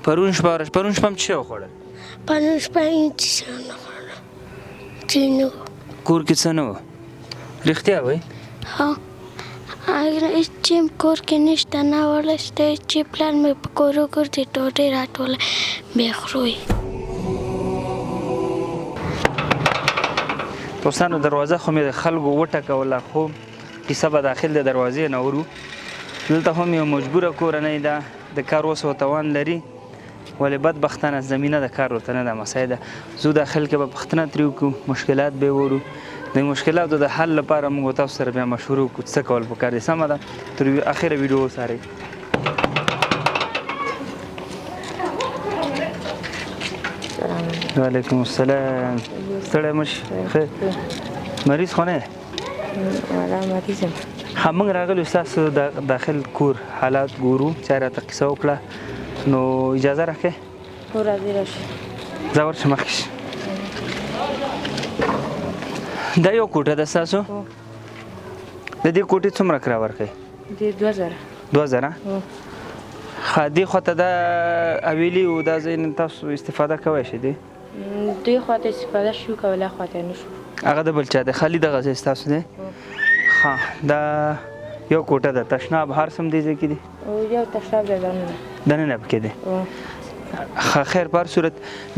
پرون شپه هم څه وخوړل؟ پرون شپه هېڅ څه ونه خوړل، چې نه و. کور کې څه نه و؟ رښتیا وایي؟ ها، هېڅ چې کور کې نشته، ناوړه شته چې پلار مې په کور وګرځي ډوډۍ راټوله بیا خورو یې. دوستانو دروازه خو مې د خلکو وټکوله، خو کیسه به داخل د دروازې نه ورو. دلته هم یو مجبوره کورنۍ ده، د کار وس او توان لري، ولې بدبختانه زمینه د کار ورته نه ده مساعده. زو داخل کې به پوښتنه ترې وکړو، مشکلات به یې وړو، د مشکلاتو د حل لپاره موږ تاسو سره بیا مشوره وکړو څه کول پکار دي. سمه ده، تر اخره ویډیو وڅارئ. وعلیکم السلام. ستړی مه شې. خیر، مریض خو نه یې؟ مریض یم. ها، موږ راغلو ستاسو داخل کور حالات ګورو، چا راته کیسه وکړه، نو اجازه راکړئ. هو راځئ راشئ. ځه ورشه مخکې شه. دا یو کوټه ده ستاسو؟ د دې کوټې څومره کرایه ورکوئ؟ دې 2000. 2000؟ ښه، دې خواته دا حویلي و، دا ځای نه تاسو استفاده کولی شئ؟ دې خواته استفاده شو کولی، خواته نه شو. هغه د بل چا دی؟ خالي دغه ځای ستاسو دی؟ ښه، دا یو کوټه ده. تشناب هر څه هم دې ځای کې دي؟ یو تشناب دی دننه. دننه پکې دی؟ ښه، خیر، په هر صورت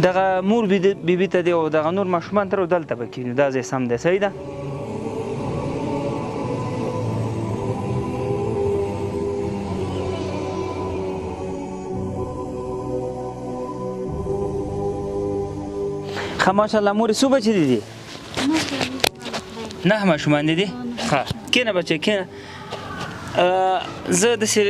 دغه مور بیبي ته دی او دغه نور ماشومان تر دلته به کېنو، دا ځای سم دی؟ صحیح ده؟ ښه، ماشاءالله. مورې څو بچې دي؟ 9 ماشومان دي؟ ښه، کښېنه بچی، کښېنه. زه داسې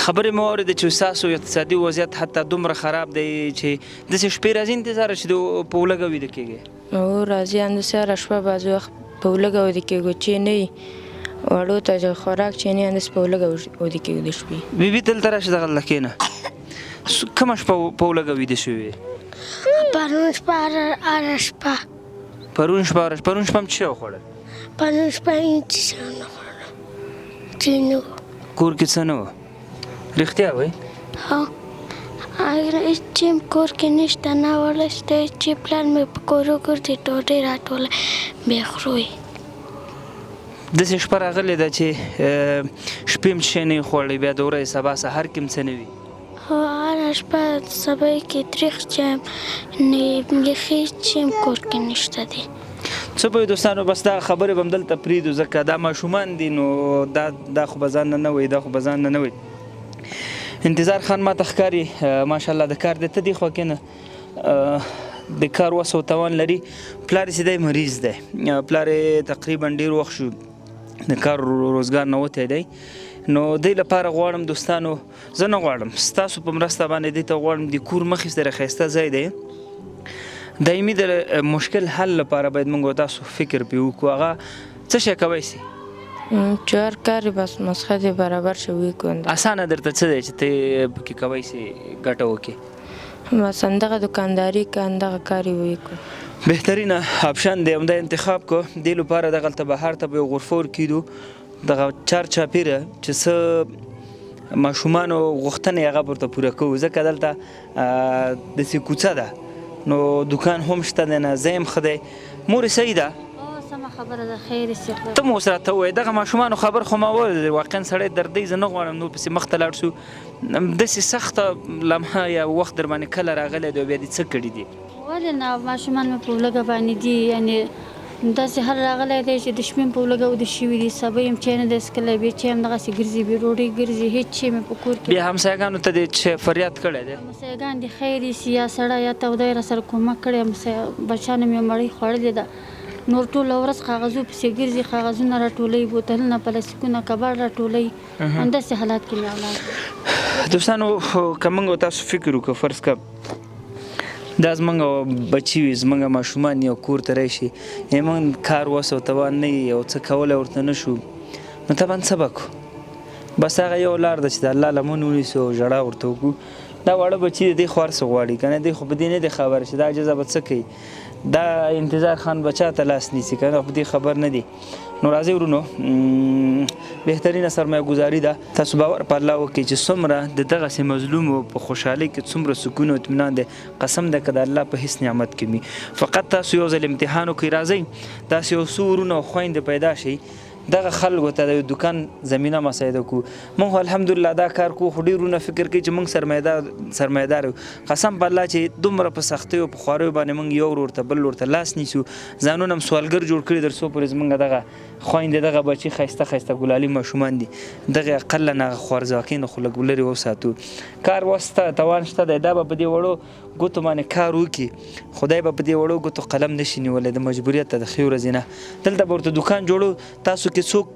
خبرې مې واورېدې چې ستاسو اقتصادي وضعیت حتی دومره خراب دی چې داسې شپې راځي انتظاره چې په ولږه ویده کېږئ؟ هو راځي، همداسې هره شپه بعضې وخت په ولږه ویده کېږو، چې نه وي وړو ته چې خوراک چې نه وي همداسې په ولږه ویده کېږو د شپې. بیبي دلته راشي، دغلته کښېنه. کومه شپه په ولږه ویده شوې وې؟ پرون شپه هره شپه. پرون شپه هم څه وخوړل؟ پرون شپه هېڅ څه ونه خوړل، چې نه و. کور کې څه نه و؟ رښتیا وایي؟ ها، هېڅ چې کور کې نشته، ناوړه شته چې پلار مې په کور وګرځي ډوډۍ راټوله بیا خورو یې. داسې شپه راغلې ده چې شپې هم څه نه وي خوړلی، بیا د ورځې سبا سهار کې هم څه نه وي؟ هو، هره شپه سبا کې تریخ چایم نه بیخي چې کور کې نشته دی. څه پوهې دوستانو، بس دا خبرې به هم دلته پرېږدو، ځکه دا ماشومان دي، نو دا خو به ځان نه وایي، دا خو به ځان نه وایي. انتظار خان ماته ښکاري ماشاءالله د کار دی، ته دې خوا کښېنه، د کار وس او توان لري. پلار یې چې دی مریض دی، پلار یې تقریبا ډېر وخت شو د کار روزګار نه وتی دی. نو دې لپاره غواړم دوستانو، زه نه غواړم، ستاسو په مرسته باندې دې ته غواړم د کور مخې سره ښایسته ځای دی، دایمي د مشکل حل لپاره باید موږ تاسو فکر پرې وکړو. هغه څه شی کوی سي؟ چې هر کار یې بس مسخت یې برابر شي وکړو. اسانه درته څه دی چې ته پکې کوی سي ګټه وکړې؟ بس همدغه دوکانداري که همدغه کار یې وکړو. بهترینه آپشن دی، همدا انتخاب کو. دې لپاره دغلته بهر ته به یو غرفه ورکېدو، دغه چارچاپېره چې څه ماشومانو غوښتنې هغه ورته پوره کوو، ځکه دلته داسې کوڅه ده، نو دکان هم شته دی، نه ځای هم ښه دی. مورې صحیح ده؟ سمه خبره ده، خیر یې ته مو اوس راته ووایې، دغه ماشومانو خبر خو ما واورېدل، واقعا سړی دردی، زه نه غواړم نور پسې مخته لاړ شو. داسې سخته لمحه یا وخت در باندې کله راغلی دی او بیا دې څه کړي دي؟ ولې نه، ماشومان مې په ولږه باندې دي، یعنې داسې هر راغلی دی چې د شپې مې په ولږه وده شوي دي، سبا یې هم چای نه دی څښلی، بیا چای هم دغسې ګرځي، بیا ډوډۍ ګرځي، هېڅ شی مې په کور کې. بیا همسایګانو ته دې فریاد کړی دی؟ همسایګان دي خیر ایسي، یا سړی یا تودی راسره کومک کړی، بچیانو مې مړۍ خوړلې ده، نور ټوله ورځ کاغذو پسې ګرځي، کاغذونه راټولوي، بوتلونه، پلاستیکونه، کباړ راټولوي، همداسې حالات کې مې اولاد. دوستانو که موږ تاسو فکر وکړو، فرض که دا زموږ بچي وي، زموږ ماشومان یو کور ته راشي، موږ کار وس او توان نه وي او څه کولی ورته نه شو، نو طبعا څه به کړو؟ بس هغه یو لار ده چې د الله لمن ونیسو او ژړا ورته وکړو. دا واړه بچي دی خو هر څه غواړي که نه دی خو په دې نه دی خبر چې دا عجزه به څه کوي دا انتظار خان بچا ته لاس نیسي که نه په دې خبر نه دی. نو راځئ ورونو بهترینه سرمایه ګزاري ده تاسو باور په الله وکړئ چې څومره د دغسې مظلومو په خوشحالۍ کې څومره سکون او اطمینان دی قسم ده که د الله په هېڅ نعمت کې وي. فقط تاسو یو ځل امتحان وکړئ راځئ داسې یو څو ورونه او خویندې پیدا شي دغه خلکو ته د دکان زمینه مساعده کو. موږ الحمدلله دا کار کو خو ډېرونه فکر کوي چې موږ سرمایه‌دار یو. قسم په الله چې دومره په سختیو او په خواریو باندې موږ یو ورور ته بل ورور ته لاس نیسو ځانونه هم سوالګر جوړ کړي تر څو پورې زموږ دغه خویندې دغه بچي ښایسته ښایسته ګلالي ماشومان دي دغه اقل نه هغه خوارځواکۍ نه خو لږ لرې وساتو. کار وسته توان شته دی دا به په دې وړو ګوتو باندې کار وکړي خدای به په دې وړو ګوتو قلم نشي نیولی د مجبوریت ته د ښې ورځې نه. دلته به ورته دکان جوړو تاسو کې څوک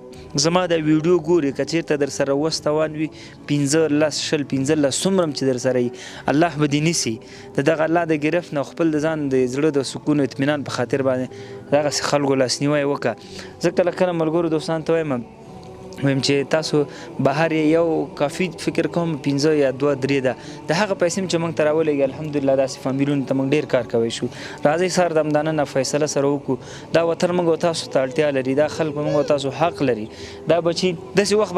زما د ویډیو ګوري که چېرته در سره وس توان وي 15 10 20 15 څومره هم چې در سره وي الله به دې نیسي د دغه الله د ګرفت نه خپل د ځان د زړه د سکون او اطمینان په خاطر باندې دغسې خلکو لاسنیوی وکړه. زه کله کله ملګرو دوستانو ته وایم چې تاسو بهر یو کافي فکر کوم 15 یا 2 3 ده د هغه پیسې چې موږ ته راولېږي الحمدلله داسې فامیلونو ته موږ ډېر کار کوی شو. راځئ سر د همدانه نه فیصله سره وکړو دا وطن موږ او تاسو ته اړتیا لري دا خلک موږ او تاسو حق لري دا بچي داسې وخت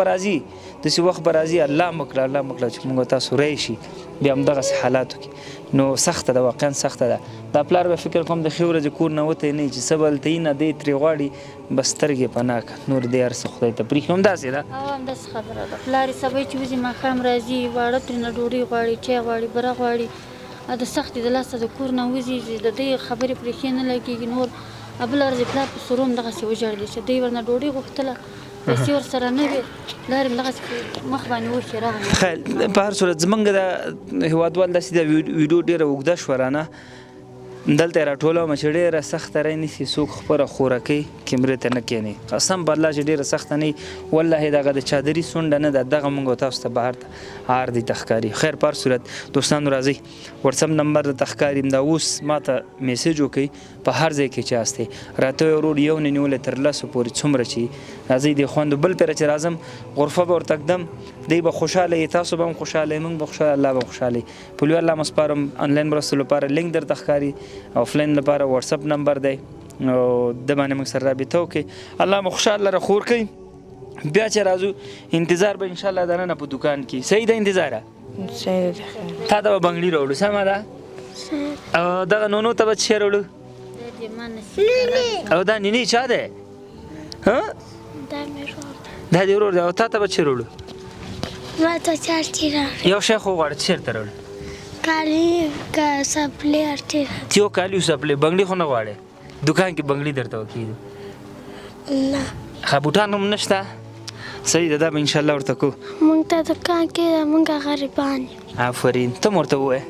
به راځي الله مکړه چې موږ او تاسو راشي بیا همدغسې حالاتو کې نو سخته ده واقعا سخته ده. دا پلار به فکر کوم د ښې ورځې کور نه وتی نه چې څه به هلته یي نه دی ترې غواړي بس سترګې پناه کړه نور دی هر څه خدای ته پرېښي همداسې ده همداسې خبره ده. پلار یې سبا چې وځي ماښام راځي واړه ترېنه ډوډۍ غواړي چای غواړي بره غواړي د سختې د لاسه د کور نه وځي د دې خبرې پرې ښې نه لګېږي نور بله ورځ پلار په سرو هم دغسې وژړلې چې دوی ورنه ډوډۍ غوښتله پیسې ورسره نه وې پلار یې دغسې مخ باندې وښې راغلی. خیر په هر صورت زموږ د هېوادوال داسې د ویډیو ډېره اوږده شوه رانه دلته یې راټولومه چې ډېره سخته رانیسي څوک خپله خوراکۍ کیمرې ته نه کښېني قسم په الله چې ډېره سخته نه وي والله دغه د چادري سونډه نه ده دغه موږ او تاسو ته بهر ته عار دی ته ښکاري. خیر په هر صورت دوستانو راځئ وټساپ نمبر درته ښکاري دا اوس ما ته میسیج وکړئ په هر ځای کې چې یاستئ راته وایي ورور یو نه نیولی تر 10 پورې څومره چې راځئ دې خوندو بل پیره چې راځم غرفه به ورته ږدم دی به خوشحاله یې تاسو به هم خوشحاله یې موږ به خوشحاله الله به خوشحاله یې په لوی الله م سپارم آنلاین مرستو لپاره لینک درته ښکاري آفلاین لپاره واتساپ نمبر دی او د باندې موږ سره رابطه وکړئ الله مو خوشحاله را خور کوي بیا چې راځو انتظار به انشاءالله دننه په دکان کې صحیح ده انتظاره تا ته به بنګړي راوړو سمه ده او دغه نونو ته به څه شی راوړو او دا نینې چا دی دا دې ورور دی او تا ته به څه راوړو ما ته چارتي راوړي یو شی خو غواړه څه چېرته راوړو کالي که سپلې اړتیا تیو کالي او سپلې بنګړي خو نه غواړې دکان کې بنګړي درته وکړي نه ښه بوټان هم نشته صحیح ده دا به انشاءالله ورته کوو موږ ته دکان کې ده موږ غریبان یو آفرین ته م ورته ووایه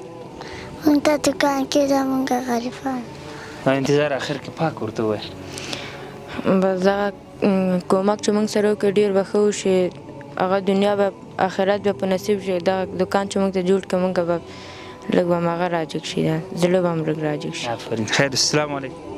موږ ته دکان کې ده موږ غریبان انتظار آخر کې پاک ورته ووایه بس دغه کومک چې موږ سره وکړي ډېر به ښه وشي هغه دنیا به آخرت به په نصیب شي دغه دکان چې موږ ته جوړ کړه موږ به لږ به هم هغه راجګ شي زړه به هم لږ راجګ شي. آفرین خیر السلام علیکم